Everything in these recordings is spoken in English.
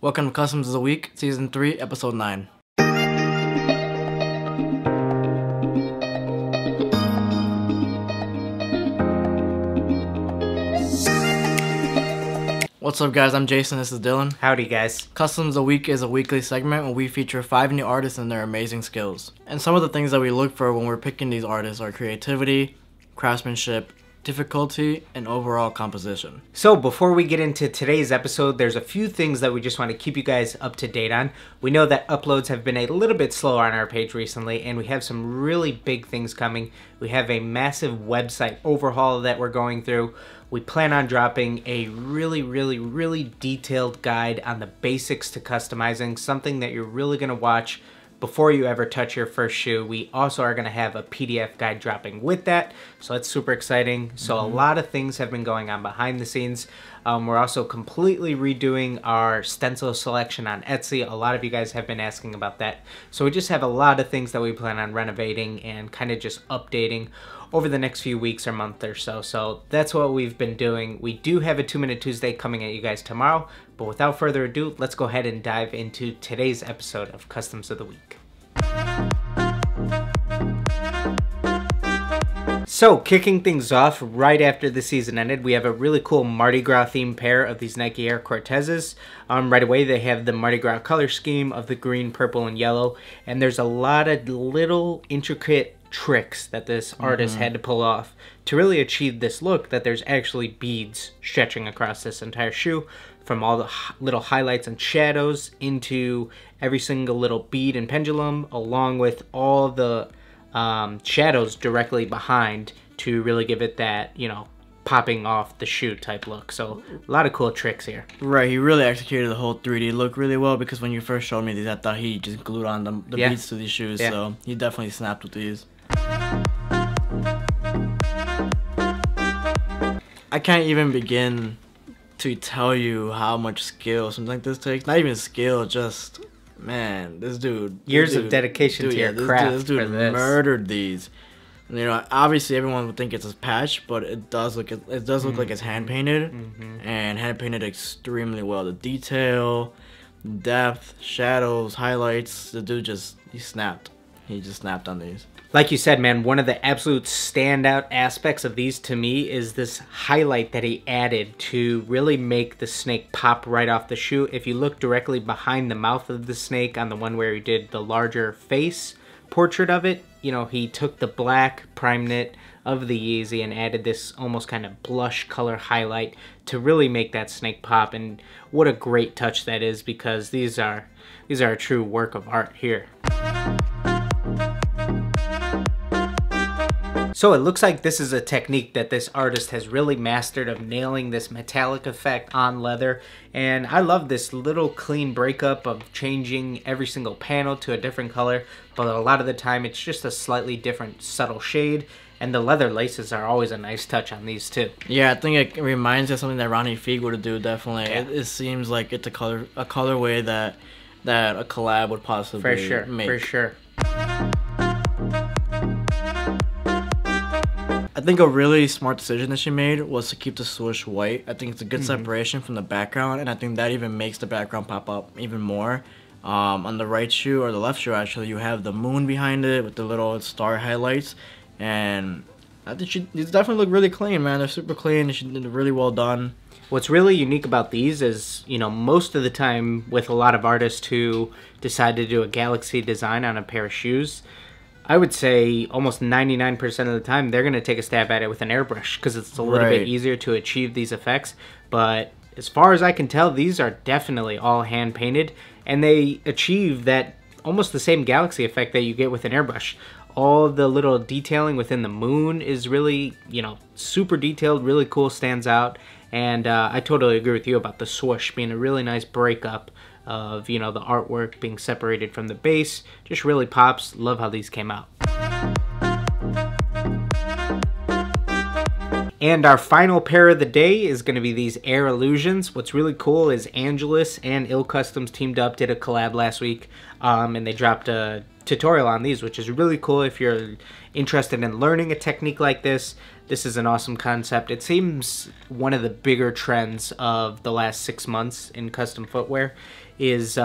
Welcome to Customs of the Week, Season 3, Episode 9. What's up guys, I'm Jason, this is Dylan. Howdy guys. Customs of the Week is a weekly segment where we feature 5 new artists and their amazing skills. And some of the things that we look for when we're picking these artists are creativity, craftsmanship, difficulty, and overall composition. So before we get into today's episode, there's a few things that we just want to keep you guys up to date on. We know that uploads have been a little bit slower on our page recently, and we have some really big things coming. We have a massive website overhaul that we're going through. We plan on dropping a really detailed guide on the basics to customizing, something that you're really going to watch before you ever touch your first shoe. We also are going to have a PDF guide dropping with that, so that's super exciting. So a lot of things have been going on behind the scenes. We're also completely redoing our stencil selection on Etsy. A lot of you guys have been asking about that. So we just have a lot of things that we plan on renovating and kind of just updating over the next few weeks or month or so. So that's what we've been doing. We do have a 2-Minute Tuesday coming at you guys tomorrow, but without further ado, let's go ahead and dive into today's episode of Customs of the Week. So, kicking things off right after the season ended, we have a really cool Mardi Gras themed pair of these Nike Air Cortezes. Right away, they have the Mardi Gras color scheme of the green, purple, and yellow, and there's a lot of little intricate tricks that this artist had to pull off to really achieve this look, that there's actually beads stretching across this entire shoe, from all the little highlights and shadows into every single little bead and pendulum, along with all the shadows directly behind to really give it that, you know, popping off the shoe type look. So a lot of cool tricks here. Right, he really executed the whole 3D look really well, because when you first showed me these, I thought he just glued on the beads to these shoes, so he definitely snapped with these. I can't even begin to tell you how much skill something like this takes. Not even skill, just, man, this dude. Years of dedication to your craft. This dude murdered these. You know, obviously everyone would think it's a patch, but it does look like it's hand painted, and hand painted extremely well. The detail, depth, shadows, highlights. The dude he snapped. He just snapped on these. Like you said, man, one of the absolute standout aspects of these to me is this highlight that he added to really make the snake pop right off the shoe. If you look directly behind the mouth of the snake on the one where he did the larger face portrait of it, you know, he took the black prime knit of the Yeezy and added this almost kind of blush color highlight to really make that snake pop. And what a great touch that is, because these are a true work of art here. So it looks like this is a technique that this artist has really mastered, of nailing this metallic effect on leather. And I love this little clean breakup of changing every single panel to a different color, but a lot of the time it's just a slightly different subtle shade. And the leather laces are always a nice touch on these too. Yeah, I think it reminds me of something that Ronnie Fieg would do, definitely. Yeah. It seems like it's a colorway that a collab would possibly make. For sure. I think a really smart decision that she made was to keep the swoosh white. I think it's a good separation from the background, and I think that even makes the background pop up even more. On the right shoe, or the left shoe actually, you have the moon behind it with the little star highlights, and I think these definitely look really clean, man. They're super clean. She did really well done. What's really unique about these is, you know, most of the time with a lot of artists who decide to do a galaxy design on a pair of shoes, I would say almost 99% of the time they're going to take a stab at it with an airbrush, because it's a little bit easier to achieve these effects. But as far as I can tell, these are definitely all hand painted, and they achieve that almost the same galaxy effect that you get with an airbrush. All the little detailing within the moon is really, you know, super detailed, really cool, stands out. And I totally agree with you about the swoosh being a really nice breakup of, you know, the artwork being separated from the base. Just really pops. Love how these came out. And our final pair of the day is going to be these Air Allusions. What's really cool is Angelus and Ill Customs teamed up, did a collab last week, and they dropped a tutorial on these, which is really cool if you're interested in learning a technique like this. This is an awesome concept. It seems one of the bigger trends of the last 6 months in custom footwear is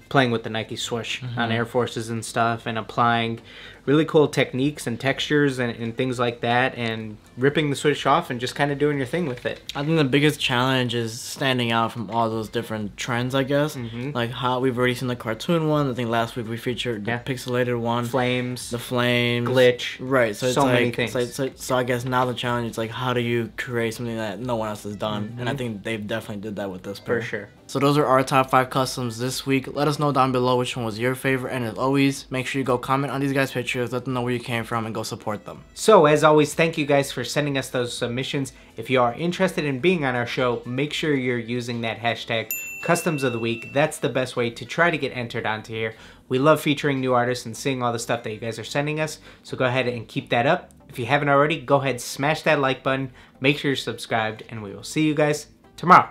playing with the Nike swoosh on Air Forces and stuff, and applying really cool techniques and textures and things like that, and ripping the swoosh off and just kind of doing your thing with it. I think the biggest challenge is standing out from all those different trends, I guess. Like how we've already seen the cartoon one. I think last week we featured the pixelated one. Flames. The flames. Glitch. Right. So it's so like, many things. So I guess now the challenge is like, how do you create something that no one else has done? And I think they've definitely did that with this pair. For sure. So those are our top 5 customs this week. Let us know down below which one was your favorite. And as always, make sure you go comment on these guys' pictures. Let them know where you came from and go support them. So as always, thank you guys for sending us those submissions. If you are interested in being on our show, make sure you're using that hashtag Customs of the Week. That's the best way to try to get entered onto here. We love featuring new artists and seeing all the stuff that you guys are sending us. So go ahead and keep that up. If you haven't already, go ahead, smash that like button. Make sure you're subscribed, and we will see you guys tomorrow.